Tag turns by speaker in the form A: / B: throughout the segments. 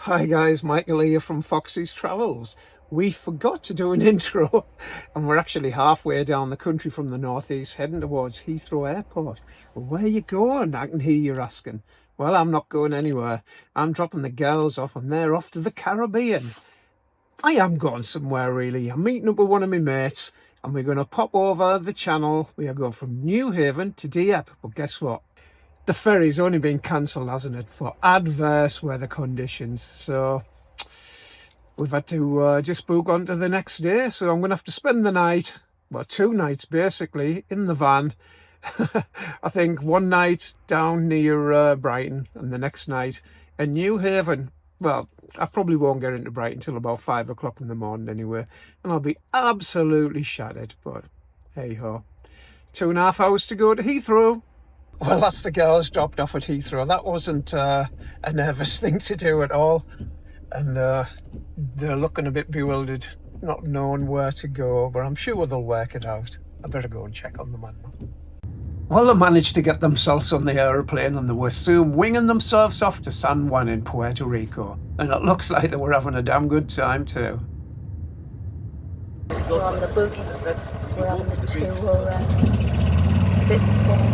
A: Hi guys, Michael here from Foxy's Travels. We forgot to do an intro and we're actually halfway down the country from the northeast heading towards Heathrow Airport. Well, where are you going? I can hear you asking. Well, I'm not going anywhere. I'm dropping the girls off and they're off to the Caribbean. I am going somewhere really. I'm meeting up with one of my mates and we're going to pop over the channel. We are going from Newhaven to Dieppe, but guess what? The ferry's only been cancelled, hasn't it, for adverse weather conditions. So we've had to just book on to the next day. So I'm going to have to spend the night, well, 2 nights basically, in the van. I think one night down near Brighton and the next night in Newhaven. Well, I probably won't get into Brighton till about 5 o'clock in the morning anyway. And I'll be absolutely shattered. But hey ho. 2.5 hours to go to Heathrow. Well, that's the girls dropped off at Heathrow. That wasn't a nervous thing to do at all. And they're looking a bit bewildered, not knowing where to go, but I'm sure they'll work it out. I better go and check on them. Well, they managed to get themselves on the aeroplane and they were soon winging themselves off to San Juan in Puerto Rico. And it looks like they were having a damn good time too.
B: We're on the boogie. We're having the 2 bit warm.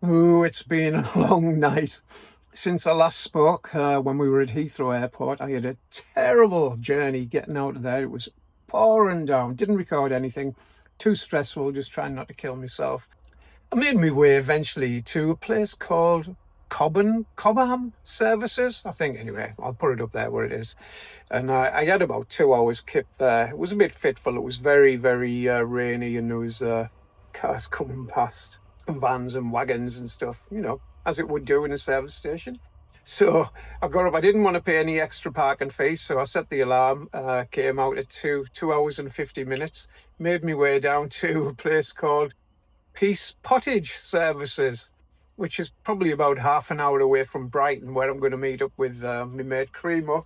A: Ooh, it's been a long night since I last spoke. When we were at Heathrow Airport, I had a terrible journey getting out of there. It was pouring down. Didn't record anything. Too stressful, just trying not to kill myself. I made my way eventually to a place called Cobham Services, I think. Anyway, I'll put it up there where it is. And I had about 2 hours kept there. It was a bit fitful. It was very, very rainy, and there was cars coming past, vans and wagons and stuff, you know, as it would do in a service station. So I got up. I didn't want to pay any extra parking fees, so I set the alarm, came out at 2 hours and 50 minutes, made my way down to a place called Peace Pottage Services, which is probably about half an hour away from Brighton, where I'm going to meet up with my mate Krimo.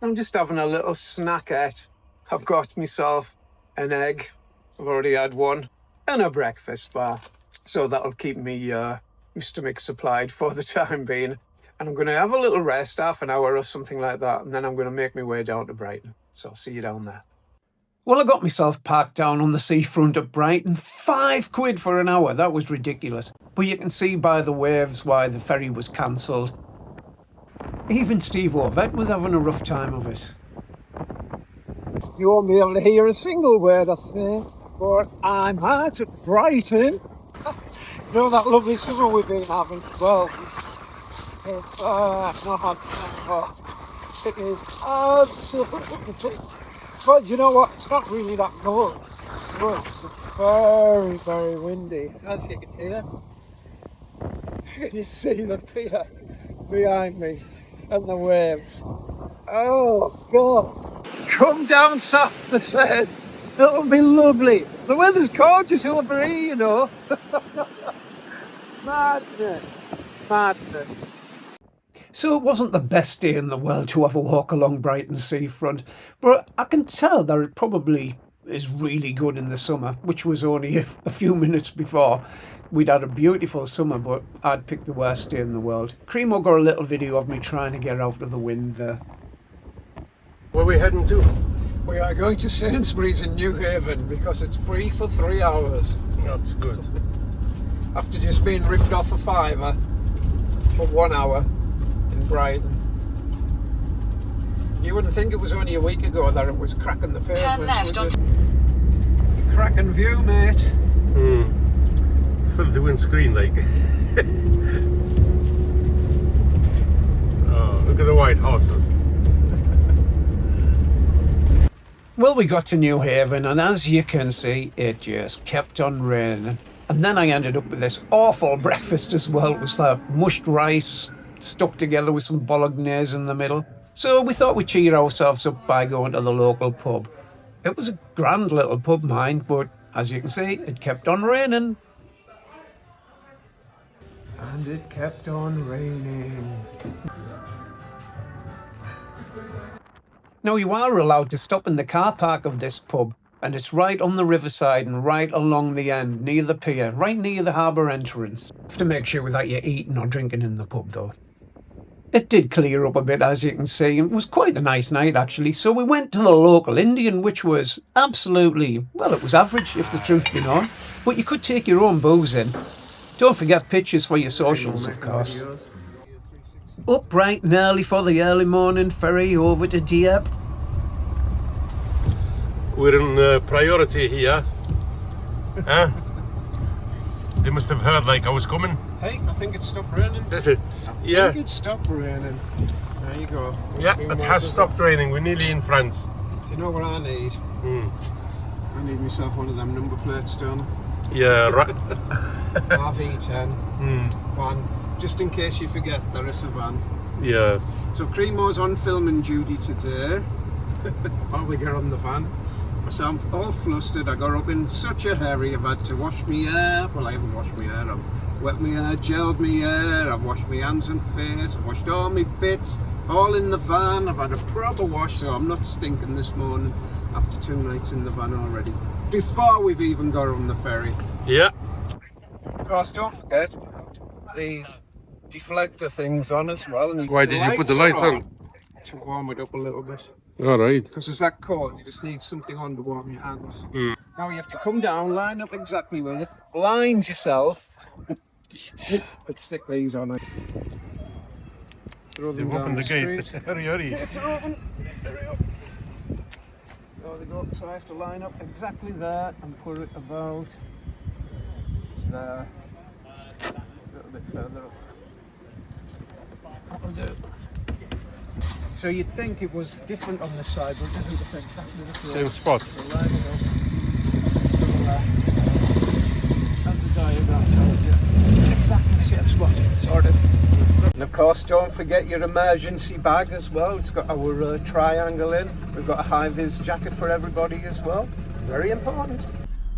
A: I'm just having a little snackette. I've got myself an egg. I've already had one. And a breakfast bar. So that'll keep me my stomach supplied for the time being. And I'm going to have a little rest, half an hour or something like that. And then I'm going to make my way down to Brighton. So I'll see you down there. Well, I got myself parked down on the seafront at Brighton. £5 for an hour. That was ridiculous. But you can see by the waves why the ferry was cancelled. Even Steve Ovett was having a rough time of it. You won't be able to hear a single word I say, but I'm at Brighton. You know that lovely summer we've been having? Well, it's not happening. It is absolutely... But you know what? It's not really that cold. It's very, very windy, as you can hear. You can see the pier behind me and the waves. Oh, God. Come down south, I said. It'll be lovely. The weather's gorgeous over here, you know. Madness. So it wasn't the best day in the world to have a walk along Brighton seafront, but I can tell that it probably is really good in the summer, which was only a few minutes before. We'd had a beautiful summer, but I'd picked the worst day in the world. Krimo got a little video of me trying to get out of the wind there.
C: Where are we heading to?
A: We are going to Sainsbury's in Newhaven because it's free for 3 hours.
C: That's good.
A: After just being ripped off a £5 for 1 hour. Brighton. You wouldn't think it was only a week ago that it was cracking the pavement.
B: Turn left on...
A: Cracking view, mate.
C: Fill the windscreen like. Oh, look at the white horses.
A: Well, we got to Newhaven and as you can see, it just kept on raining. And then I ended up with this awful breakfast as well. It was like mushed rice stuck together with some bolognese in the middle. So we thought we'd cheer ourselves up by going to the local pub. It was a grand little pub, mind, but as you can see, it kept on raining. And it kept on raining. Now you are allowed to stop in the car park of this pub, And it's right on the riverside and right along the end, near the pier, right near the harbour entrance. Have to make sure that you're eating or drinking in the pub though. It did clear up a bit, as you can see. It was quite a nice night, actually. So we went to the local Indian, which was absolutely, well, it was average, if the truth be known. But you could take your own booze in. Don't forget pictures for your socials, of course. Up bright and early for the early morning ferry over to Dieppe.
C: We're in priority here. Huh? They must have heard like I was coming.
A: Hey, I think it stopped raining.
C: Did it?
A: I think it stopped raining. There you go.
C: Yeah, it has stopped raining. We're nearly in France.
A: Do you know what I need? I need myself one of them number plates, don't I?
C: Yeah, right.
A: RV10 van, just in case you forget there is a van.
C: Yeah.
A: So Krimo's on filming duty today while we get on the van. So I'm all flustered. I got up in such a hurry. I've had to wash my hair. Well, I haven't washed my hair. I've wet my hair, gelled my hair. I've washed my hands and face. I've washed all my bits, all in the van. I've had a proper wash, so I'm not stinking this morning after 2 nights in the van already. Before we've even got on the ferry.
C: Yeah.
A: Of course, don't forget these deflector things on as well. And
C: Why did you put the lights on?
A: To warm it up a little bit.
C: All right.
A: Because it's that cold, you just need something on to warm your hands. Now you have to come down, line up exactly with it, blind yourself, but stick these on it. Throw them
C: They've opened the gate.
A: street.
C: Hurry, hurry.
A: Gates are open. Hurry up. There they go. So I have to line up exactly there and put it about there. A little bit further up. That'll do. So you'd think it was different on this side, but it isn't. It's exactly the same.
C: Same spot.
A: So line it up to the left. As the diagram tells you. Exactly the same spot. Sorted. And of course, don't forget your emergency bag as well. It's got our triangle in. We've got a high-vis jacket for everybody as well. Very important.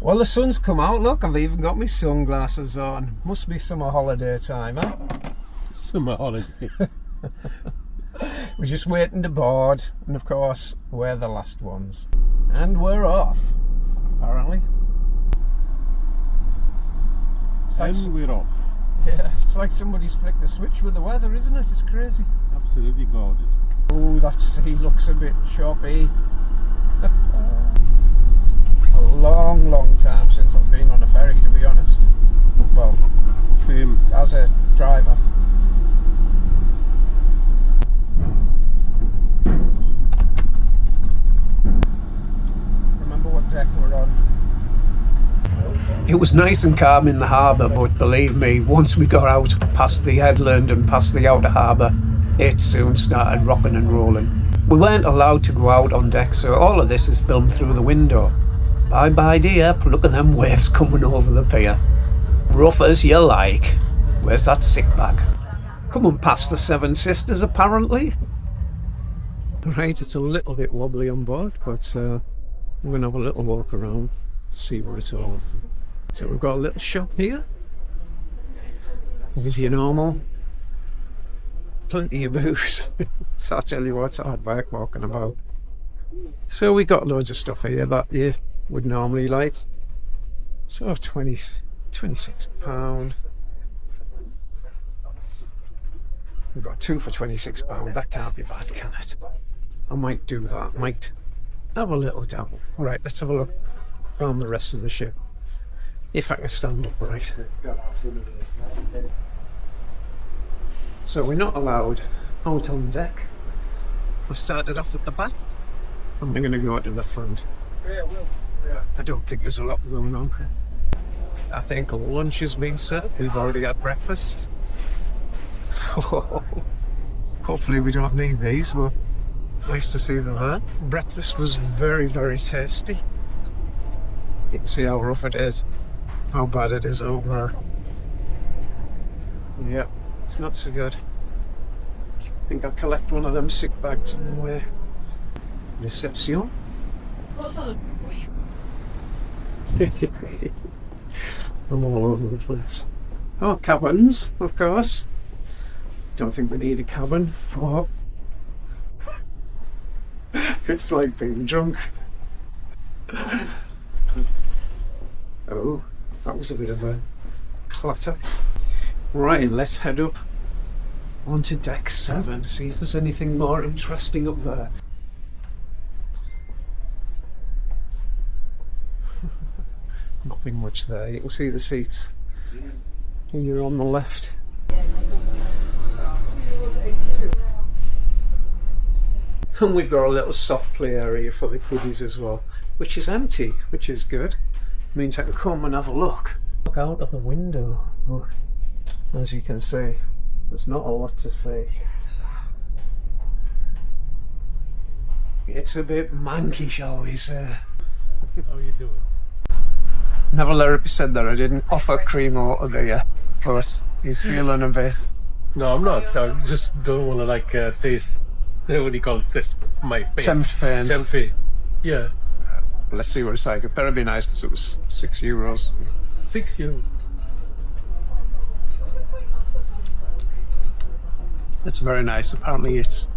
A: Well, the sun's come out. Look, I've even got my sunglasses on. Must be summer holiday time, huh?
C: Summer holiday.
A: We're just waiting to board, and of course, we're the last ones. And we're off, apparently.
C: And we're off.
A: Yeah, it's like somebody's flicked the switch with the weather, isn't it? It's crazy.
C: Absolutely gorgeous.
A: Oh, that sea looks a bit choppy. A long, long time since I've been on a ferry, to be honest. Well,
C: Same.
A: as a driver. Remember what deck we're on? It was nice and calm in the harbour, but believe me, once we got out past the headland and past the outer harbour, it soon started rocking and rolling. We weren't allowed to go out on deck, so all of this is filmed through the window. Bye bye Dieppe, look at them waves coming over the pier. Rough as you like. Where's that sick bag? Coming past the Seven Sisters apparently. Right, it's a little bit wobbly on board, but I'm going to have a little walk around, see where it's all. So we've got a little shop here. With your normal. Plenty of booze. So I'll tell you what, it's hard work walking about. So we got loads of stuff here that you would normally like. So £26. We've got 2 for £26. That can't be bad, can it? I might do that. Might have a little dabble. Alright, let's have a look around the rest of the ship. If I can stand upright. So we're not allowed out on deck. We started off at the back and we're going to go to the front. I don't think there's a lot going on. I think lunch has been served. We've already had breakfast. Hopefully we don't need these, but nice to see them there. Breakfast was very, very tasty. You can see how rough it is, how bad it is over there. Yep, it's not so good. I think I'll collect one of them sick bags somewhere. Reception. I'm all over the place. Oh, cabins, of course. Don't think we need a cabin for. It's like being drunk. Oh, that was a bit of a clatter. Right, let's head up onto deck 7, see if there's anything more interesting up there. Nothing much there. You can see the seats here on the left. And we've got a little soft play area for the kiddies as well, which is empty, which is good. Means I can come and have a look. Look out of the window. Oh, as you can see, there's not a lot to see. It's a bit manky, shall we say.
C: How you doing?
A: Never let it be said that I didn't offer Krimo a beer, but he's feeling a bit.
C: No, I'm not. I just don't want to like taste. What do you call it? This my fate.
A: Tempt fame.
C: Tempt fate. Yeah.
A: Let's see what it's like. It better be nice because it was €6.
C: €6.
A: It's very nice. Apparently it's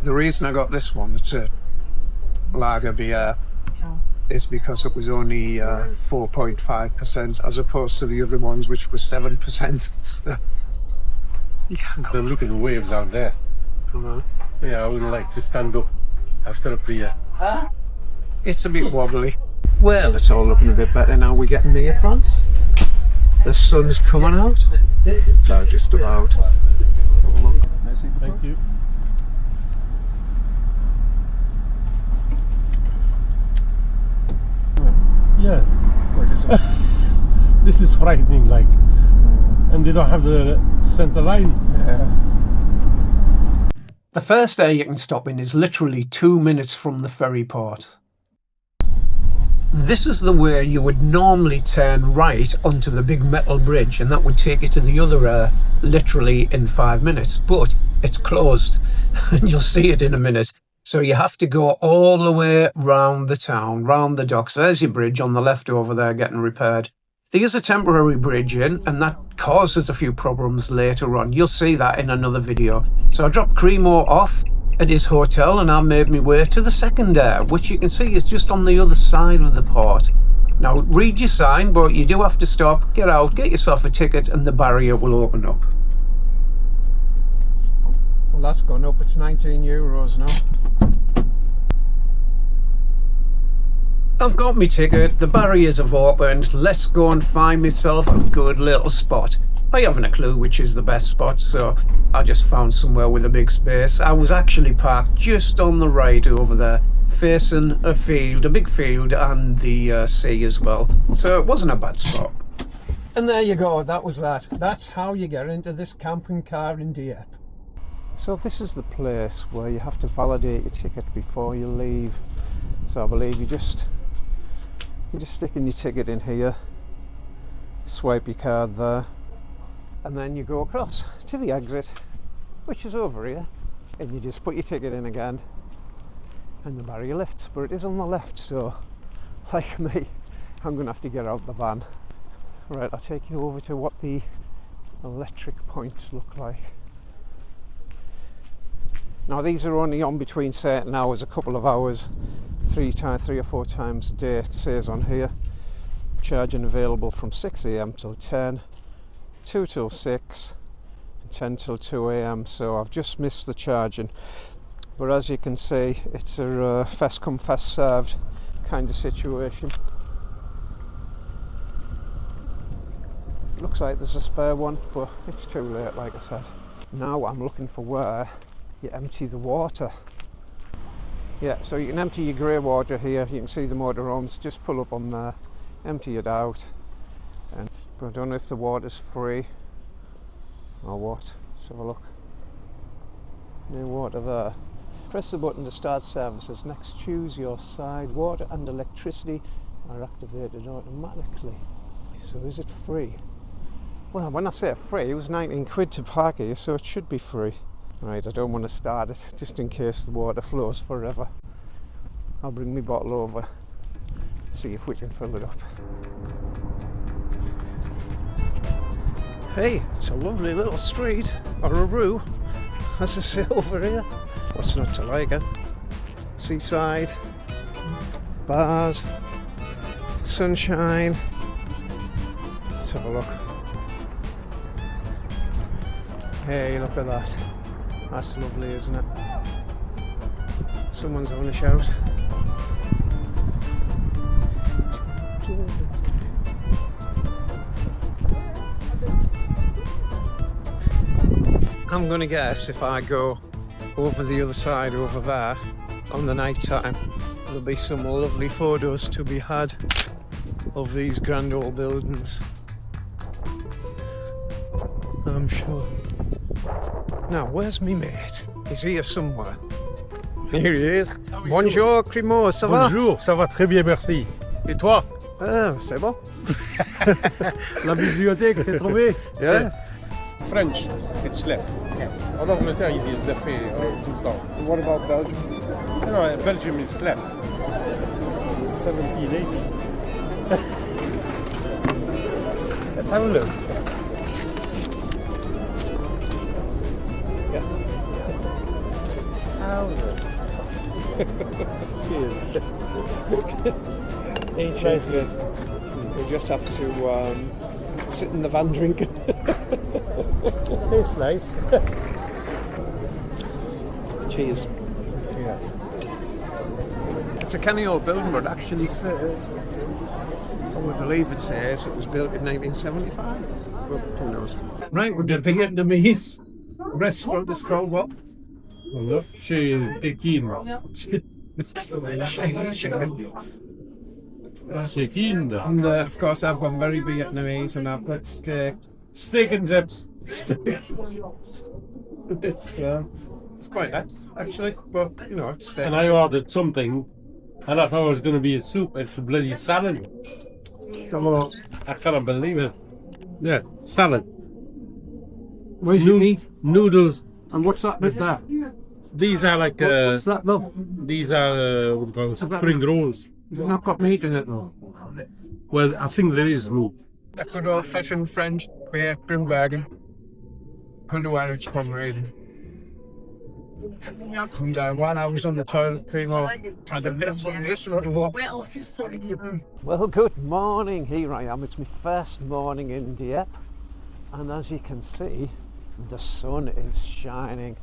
A: the reason I got this one. It's a lager beer. Is because it was only 4.5% as opposed to the other ones, which was 7%. So you can't go.
C: The looking waves out there. Yeah, I wouldn't like to stand up after a beer.
A: It's a bit wobbly. Well, it's all looking a bit better now. We're getting near France. The sun's coming out. No, just about. Let's have a look.
C: Thank you. Yeah.
A: What is it?
C: This is frightening, like. And they don't have the center line.
A: Yeah. The first area you can stop in is literally 2 minutes from the ferry port. This is the way you would normally turn right onto the big metal bridge, and that would take you to the other literally in 5 minutes, but it's closed and you'll see it in a minute. So you have to go all the way round the town, round the docks. There's your bridge on the left over there getting repaired. There's a temporary bridge in, and that causes a few problems later on. You'll see that in another video. So I dropped Krimo off at his hotel and I made my way to the second air, which you can see is just on the other side of the port. Now read your sign, but you do have to stop, get out, get yourself a ticket, and the barrier will open up. Well, that's gone up. It's €19 now. I've got my ticket, the barriers have opened, let's go and find myself a good little spot. I haven't a clue which is the best spot, so I just found somewhere with a big space. I was actually parked just on the right over there, facing a field, a big field, and the sea as well. So it wasn't a bad spot. And there you go, that was that. That's how you get into this camping car in Dieppe. So this is the place where you have to validate your ticket before you leave. So I believe you just stick in your ticket in here, swipe your card there, and then you go across to the exit, which is over here, and you just put your ticket in again and the barrier lifts. But it is on the left, so like me, I'm gonna have to get out the van. Right, I'll take you over to what the electric points look like. Now these are only on between certain hours, a couple of hours, 3 or 4 times a day, it says on here. Charging available from 6 AM till 10, 2 till 6, and 10 till 2 AM. So I've just missed the charging. But as you can see, it's a first come first served kind of situation. Looks like there's a spare one, but it's too late, like I said. Now I'm looking for where you empty the water. Yeah, so you can empty your grey water here. You can see the motorhomes. Just pull up on there, empty it out. But I don't know if the water's free or what. Let's have a look. No water there. Press the button to start services. Next, choose your side. Water and electricity are activated automatically. So is it free? Well, when I say free, it was 19 quid to park here, so it should be free. Right, I don't want to start it, just in case the water flows forever. I'll bring my bottle over, see if we can fill it up. Hey, it's a lovely little street, or a rue, as they say over here. What's not to like it? Seaside, bars, sunshine, Let's have a look. Hey, look at that. That's lovely, isn't it? Someone's having a shout. I'm going to guess if I go over the other side over there on the night time, there'll be some lovely photos to be had of these grand old buildings, I'm sure. Now, where's me mate? He's here somewhere. Here he is. Bonjour, Krimo, ça va?
C: Bonjour, ça va très bien, merci. Et toi?
A: Ah, c'est bon.
C: La bibliothèque, c'est trouvé?
A: Yeah.
C: French, it's left. En Angleterre, ils disent left tout le temps.
A: What about Belgium?
C: No, Belgium is left. 1780. Let's have a look.
A: Yeah.
C: Cheers.
A: Cheers, good. We just have to sit in the van drinking.
C: Tastes nice.
A: Cheers.
C: Yes.
A: It's a canny old building, but actually I would believe it says it was built in 1975. Well, who knows? Right, we're the Vietnamese restaurant is called what?
C: Chez Pekin. Chicken.
A: And of course I've gone very Vietnamese and I've got steak.
C: Steak and chips.
A: It's quite nice actually, but you know, it's steak.
C: And I ordered something, and I thought it was going to be a soup. It's a bloody salad.
A: Hello.
C: I can't believe it. Yeah, salad.
A: Where's your meat?
C: Noodles.
A: And what's that with that?
C: These are like
A: What's that though?
C: these are what do you call it, spring rolls.
A: It's not got meat in it though.
C: Well, I think there is meat.
A: A good old fashioned French beer, Grimbergen. I wonder where it's from really. And while I was on the toilet, Krimo had a bit of this little walk. Well, good morning. Here I am. It's my first morning in Dieppe, and as you can see, the sun is shining,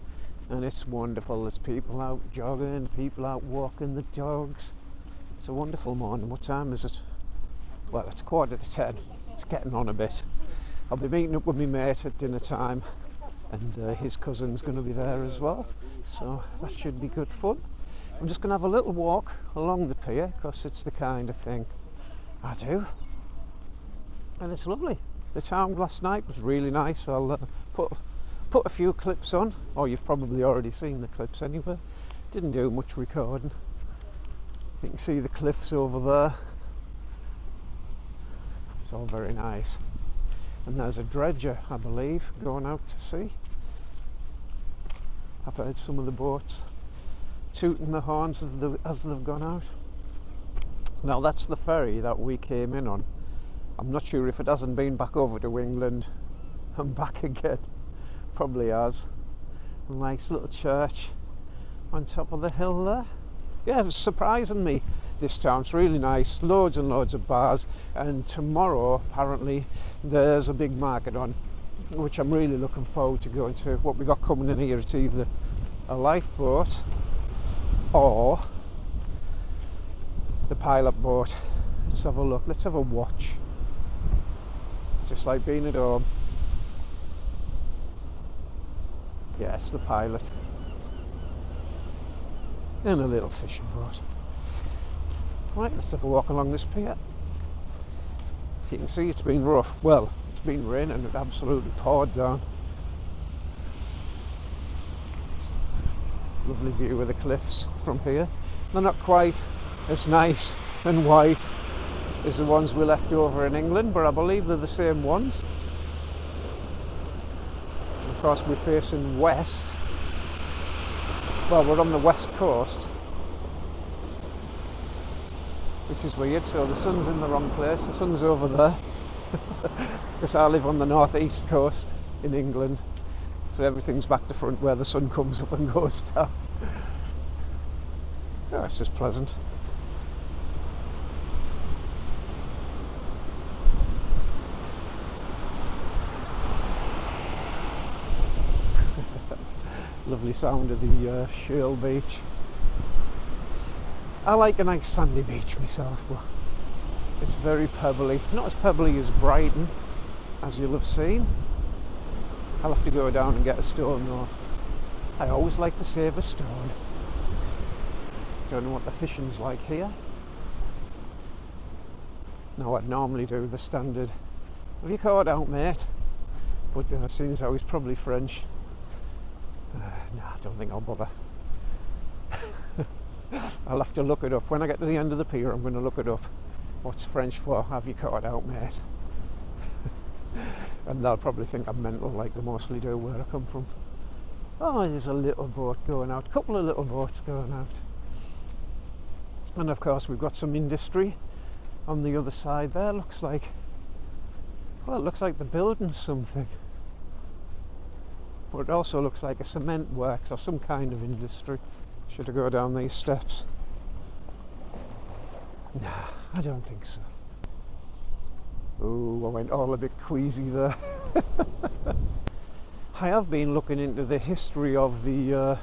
A: and it's wonderful. There's people out jogging, people out walking the dogs. It's a wonderful morning. What time is it? Well, it's 9:45. It's getting on a bit. I'll be meeting up with my mate at dinner time, and his cousin's going to be there as well, so that should be good fun. I'm just going to have a little walk along the pier because it's the kind of thing I do, and it's lovely. The town last night was really nice. I'll put a few clips on, or you've probably already seen the clips anyway. Didn't do much recording. You can see the cliffs over there. It's all very nice. And there's a dredger, I believe, going out to sea. I've heard some of the boats tooting the horns as they've gone out. Now that's the ferry that we came in on. I'm not sure if it hasn't been back over to England and back again. Probably has. A nice little church on top of the hill there. Yeah, it was surprising me. This town's really nice, loads and loads of bars, and tomorrow apparently there's a big market on, which I'm really looking forward to going to. What we got coming in here, it's either a lifeboat or the pilot boat. Let's have a look, let's have a watch. Just like being at home. Yeah, it's the pilot. And a little fishing boat. Right, let's have a walk along this pier. You can see it's been rough. Well, it's been raining, it absolutely poured down. It's a lovely view of the cliffs from here. They're not quite as nice and white as the ones we left over in England, but I believe they're the same ones. Of course, we're facing west. Well, we're on the west coast, which is weird. So the sun's in the wrong place. The sun's over there because I live on the northeast coast in England, so everything's back to front where the sun comes up and goes down. Oh, it's just pleasant. Lovely sound of the shale beach. I like a nice sandy beach myself, but it's very pebbly. Not as pebbly as Brighton, as you'll have seen. I'll have to go down and get a stone though. I always like to save a stone. Don't know what the fishing's like here. Now I'd normally do the standard, have you caught out mate? But seeing as I was probably French, nah, I don't think I'll bother. I'll have to look it up. When I get to the end of the pier I'm going to look it up. What's French for have you caught out mate? And they'll probably think I'm mental like they mostly do where I come from. Oh, there's a little boat going out, a couple of little boats going out. And of course we've got some industry on the other side there. Looks like, well, it looks like they're building something. But it also looks like a cement works or some kind of industry. Should I go down these steps? Nah, I don't think so. Oh, I went all a bit queasy there. I have been looking into the history of the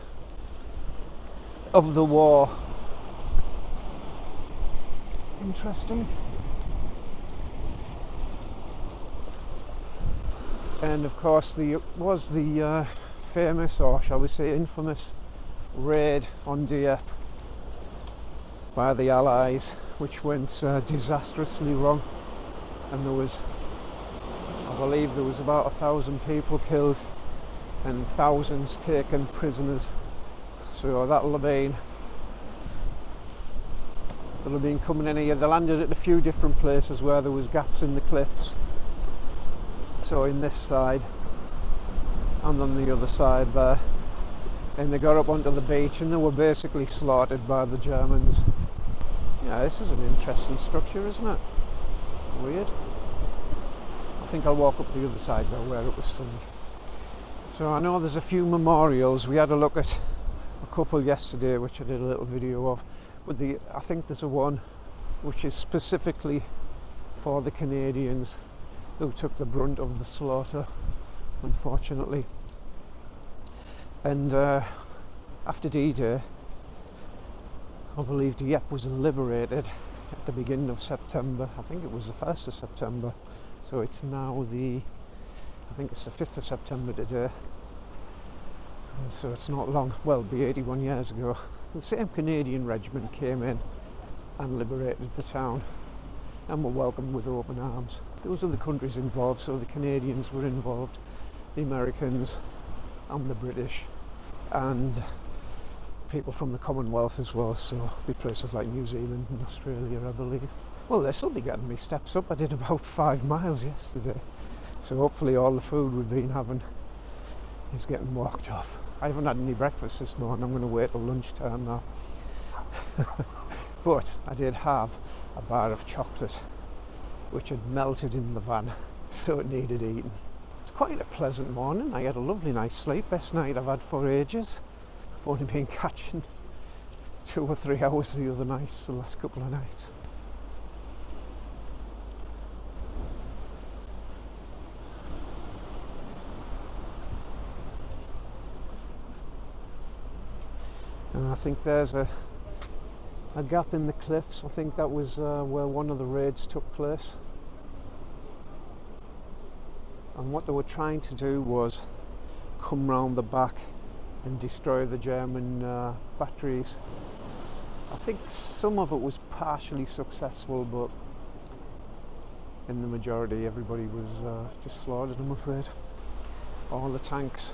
A: war. Interesting. And of course the famous, or shall we say infamous, raid on Dieppe by the Allies, which went disastrously wrong, and there was, I believe there was about 1,000 people killed and thousands taken prisoners. So that'll have been coming in here. They landed at a few different places where there was gaps in the cliffs. So in this side and on the other side there, and they got up onto the beach and they were basically slaughtered by the Germans. Yeah, this is an interesting structure, isn't it? Weird. I think I'll walk up the other side though where it was sunny. So I know there's a few memorials. We had a look at a couple yesterday which I did a little video of. But I think there's a one which is specifically for the Canadians who took the brunt of the slaughter, unfortunately. And after D-Day, I believe Dieppe was liberated at the beginning of September. I think it was the 1st of September. So it's now I think it's the 5th of September today. And so it's not long, well, it'll be 81 years ago. The same Canadian regiment came in and liberated the town and were welcomed with open arms. There was other countries involved, so the Canadians were involved, the Americans and the British, and people from the Commonwealth as well, so be places like New Zealand and Australia, I believe. Well, this will be getting me steps up. I did about 5 miles yesterday, so hopefully all the food we've been having is getting walked off. I haven't had any breakfast this morning. I'm going to wait till lunchtime now. But I did have a bar of chocolate which had melted in the van, so it needed eating. It's quite a pleasant morning. I had a lovely night's sleep, best night I've had for ages. I've only been catching 2 or 3 hours the other nights, the last couple of nights. And I think there's a gap in the cliffs. I think that was where one of the raids took place. And what they were trying to do was come round the back and destroy the German batteries. I think some of it was partially successful, but in the majority everybody was just slaughtered, I'm afraid. All the tanks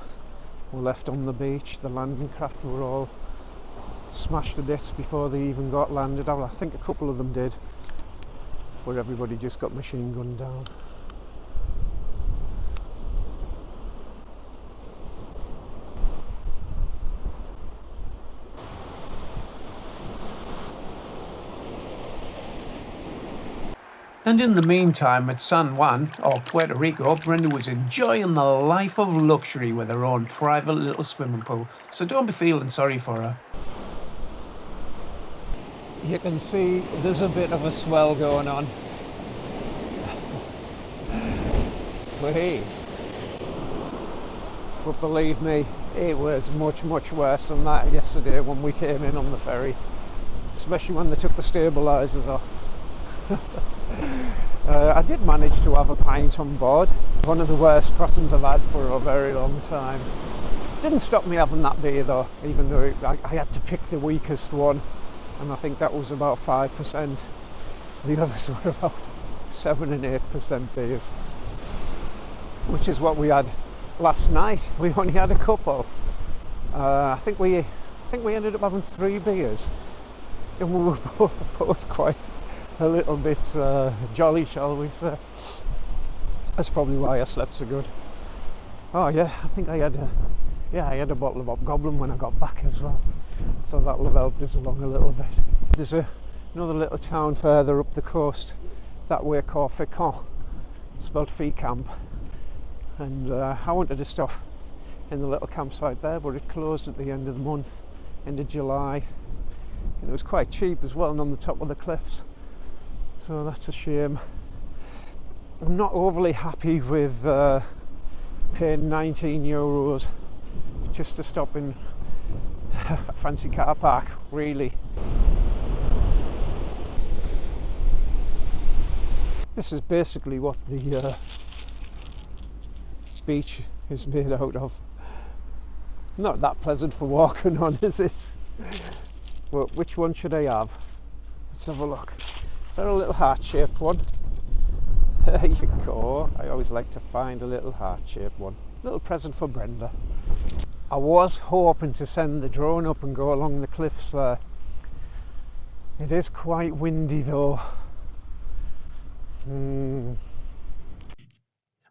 A: were left on the beach. The landing craft were all smashed to bits before they even got landed. I think a couple of them did, but everybody just got machine gunned down.
D: And in the meantime, at San Juan, or Puerto Rico, Brenda was enjoying the life of luxury with her own private little swimming pool. So don't be feeling sorry for her.
A: You can see there's a bit of a swell going on. But hey, but believe me, It was much, much worse than that yesterday when we came in on the ferry, especially when they took the stabilisers off. I did manage to have a pint on board. One of the worst crossings I've had for a very long time. Didn't stop me having that beer though, even though I had to pick the weakest one, and I think that was about 5%. The others were about 7 and 8% beers, which is what we had last night. We only had a couple. I think we ended up having 3 beers, and we were both quite a little bit jolly, shall we say. That's probably why I slept so good. Oh yeah, I think I had a bottle of Hobgoblin when I got back as well, so that'll have helped us along a little bit. There's another little town further up the coast that way called Fecamp, spelled Fecamp, and I wanted to stop in the little campsite there, but it closed at the end of the month, end of July, and it was quite cheap as well, and on the top of the cliffs, so that's a shame. I'm not overly happy with paying €19 just to stop in a fancy car park, really. This is basically what the beach is made out of. Not that pleasant for walking on, is it? Well, which one should I have? Let's have a look. Is there a little heart-shaped one? There you go. I always like to find a little heart-shaped one. Little present for Brenda. I was hoping to send the drone up and go along the cliffs there. It is quite windy though.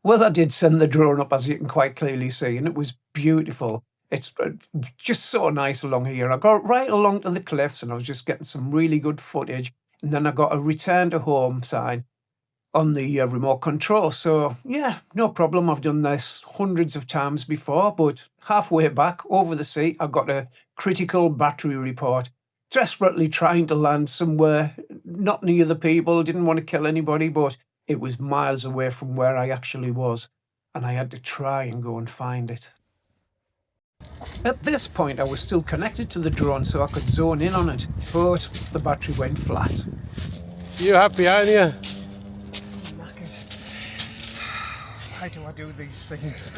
D: Well, I did send the drone up, as you can quite clearly see, and it was beautiful. It's just so nice along here. I got right along to the cliffs and I was just getting some really good footage. And then I got a return to home sign on the remote control. So yeah, no problem. I've done this hundreds of times before, but halfway back over the sea, I got a critical battery report. Desperately trying to land somewhere not near the people, didn't want to kill anybody, but it was miles away from where I actually was, and I had to try and go and find it. At this point, I was still connected to the drone so I could zone in on it, but the battery went flat.
C: You happy, aren't you?
A: Why do I do these things?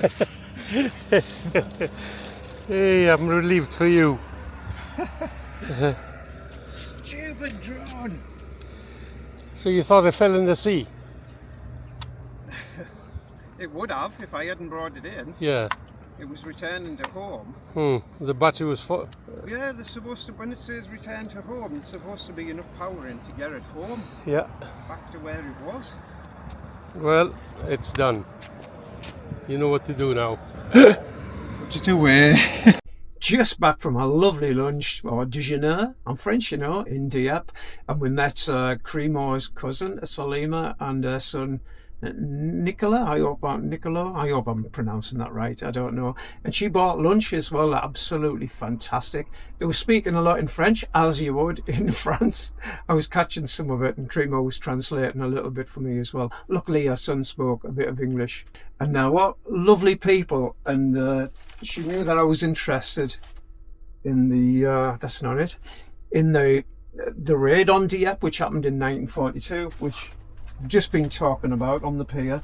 C: Hey, I'm relieved for you.
A: Stupid drone!
C: So you thought it fell in the sea?
A: It would have if I hadn't brought it in.
C: Yeah.
A: It was returning to home.
C: The battery was full.
A: Yeah, there's supposed to, when it says return to home, there's supposed to be enough power in to get it home.
C: Yeah.
A: Back to where it was.
C: Well, it's done. You know what to do now.
A: Put it away. Just back from a lovely lunch, or déjeuner, I'm French, you know, in Dieppe, and we met Krimo's cousin, Salima, and her son, Nicola. I hope I'm pronouncing that right, I don't know. And she bought lunch as well, absolutely fantastic. They were speaking a lot in French, as you would in France. I was catching some of it, and Krimo was translating a little bit for me as well. Luckily her son spoke a bit of English. And now what lovely people, and she knew that I was interested in the that's not it, in the raid on Dieppe, which happened in 1942, which I've just been talking about on the pier.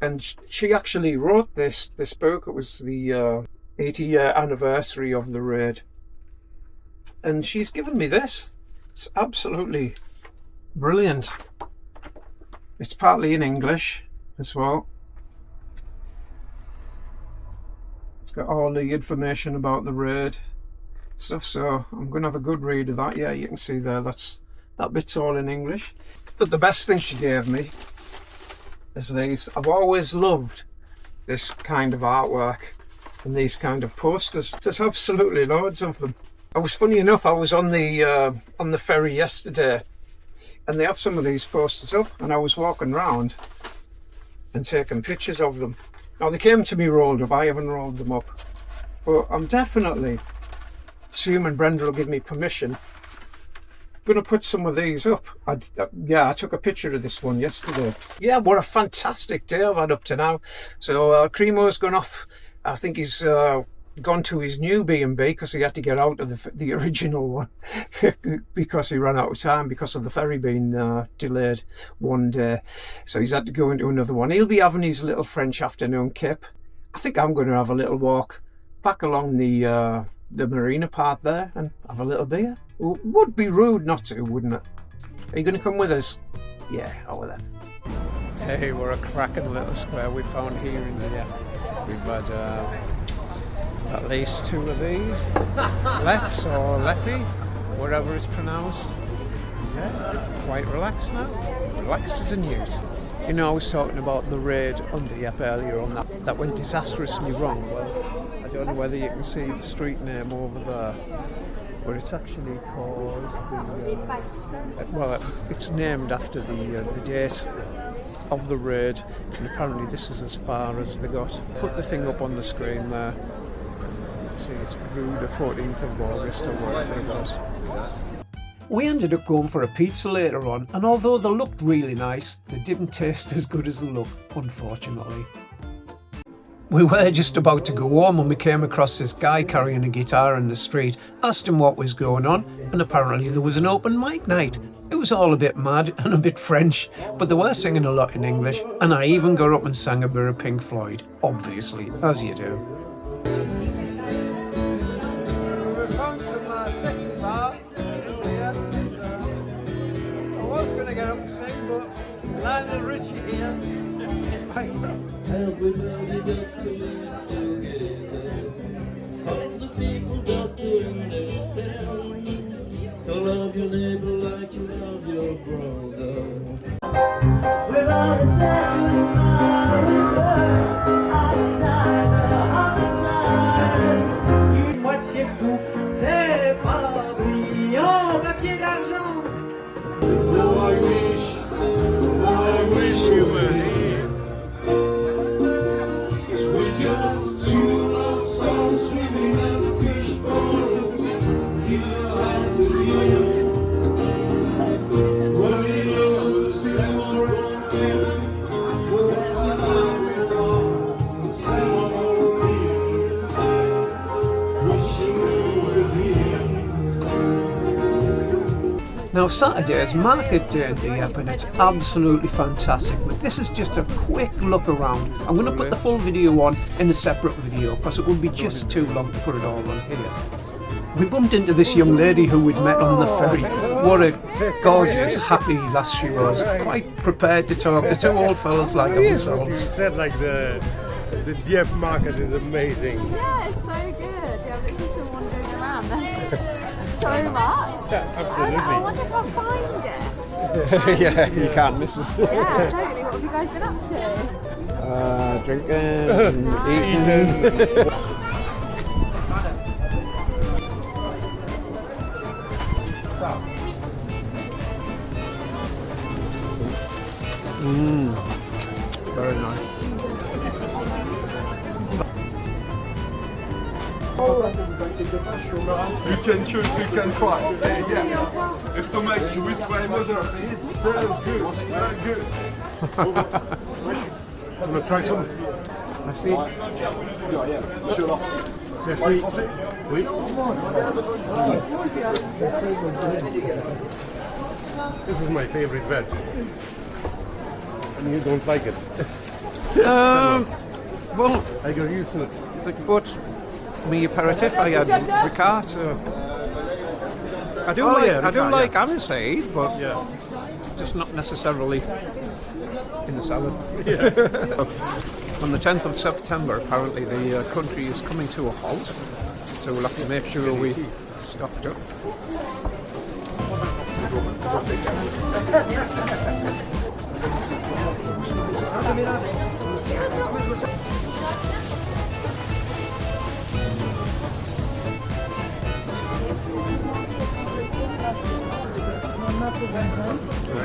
A: And she actually wrote this book. It was the 80-year anniversary of the raid, and she's given me this. It's absolutely brilliant. It's partly in English as well. It's got all the information about the raid stuff, so I'm going to have a good read of that. Yeah, you can see there, that bit's all in English. But the best thing she gave me is these. I've always loved this kind of artwork and these kind of posters. There's absolutely loads of them. Funny enough, I was on the ferry yesterday, and they have some of these posters up, and I was walking around and taking pictures of them. Now they came to me rolled up, I haven't rolled them up, but I'm definitely, assuming Brenda will give me permission, going to put some of these up. I took a picture of this one yesterday. Yeah, what a fantastic day I've had up to now. So Krimo's gone off I think he's gone to his new B&B because he had to get out of the original one because he ran out of time because of the ferry being delayed one day. So he's had to go into another one. He'll be having his little French afternoon kip. I think I'm going to have a little walk back along the marina part there and have a little beer. Would be rude not to, wouldn't it? Are you going to come with us? Yeah, over then.
D: Hey, we're a cracking little square we found here in Dieppe. We've had at least 2 of these, lefts or leffy, whatever it's pronounced. Yeah, quite relaxed now, relaxed as a newt. You know, I was talking about the raid on Dieppe earlier on, that went disastrously wrong. Well, I don't know whether you can see the street name over there, but it's actually called it's named after the date of the raid, and apparently this is as far as they got. Put the thing up on the screen there. See, it's Rue the 14th of August or whatever it was. We ended up going for a pizza later on, and although they looked really nice, they didn't taste as good as they look, unfortunately. We were just about to go home when we came across this guy carrying a guitar in the street, asked him what was going on, and apparently there was an open mic night. It was all a bit mad and a bit French, but they were singing a lot in English, and I even got up and sang a bit of Pink Floyd, obviously, as you do. We found some sexy bar here. I was going to get up and sing, but Lionel Richie here.
E: Everybody got to live together. All the people got to understand. So love your neighbor like you love your brother. Without a second, I'm tired. Moitié fou, c'est pas brillant, papier d'argent. Oh, I wish you were here. Just two lost souls swimming in a fishbowl. You have to leave. Running over the salmon rolling. We'll find it all. The salmon rolling. Wish you were here.
D: Now, Saturday is market day in Dieppe and it's absolutely fantastic, but this is just a quick look around. I'm going to put the full video on in a separate video because it would be just too long to put it all on here. We bumped into this young lady who we'd met on the ferry. What a gorgeous, happy lass she was, quite prepared to talk to 2 old fellas like ourselves.
C: Said like the Dieppe market is amazing.
F: Yeah, it's so good. Yeah, I've literally been wandering around. There's so much.
C: Absolutely.
F: I wonder if I'll find it.
D: Yeah, you can't miss it.
F: Yeah, totally. What have you guys been up to?
D: Drinking, eating. Very nice.
G: You can choose, you can try. Yeah. If to make you with my mother, it's very good, very good.
C: Want to try some?
D: Merci.
C: Merci. Oui. This is my favorite veg. And you don't like it.
D: Well,
C: I got used to it.
D: but me aperitif, I had ricard, so I do like aniseed, but
C: Yeah.
D: just not necessarily in the salad.
C: Yeah.
D: On the 10th of September, apparently the country is coming to a halt, so we'll have to make sure we stocked up.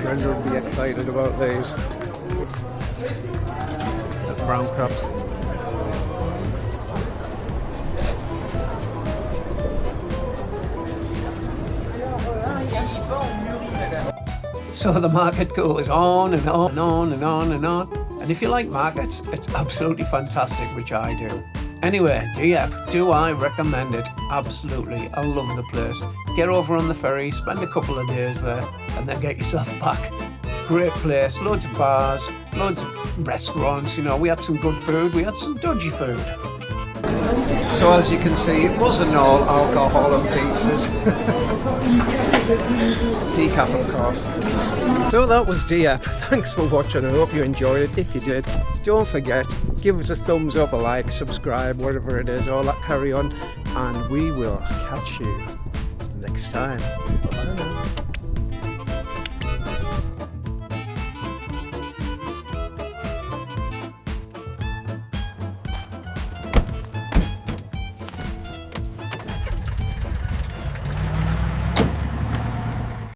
D: Brenda would be excited about these. That's brown crabs. So the market goes on and on and on and on and on. And if you like markets, it's absolutely fantastic, which I do. Anyway, Dieppe, do I recommend it? Absolutely. I love the place. Get over on the ferry, spend a couple of days there, and then get yourself back. Great place, loads of bars, loads of restaurants. You know, we had some good food, we had some dodgy food. So as you can see, it wasn't all alcohol and pizzas. Decaf, of course. So that was Dieppe. Thanks for watching. I hope you enjoyed it. If you did, don't forget, give us a thumbs up, a like, subscribe, whatever it is, all that carry on. And we will catch you next time. Bye now.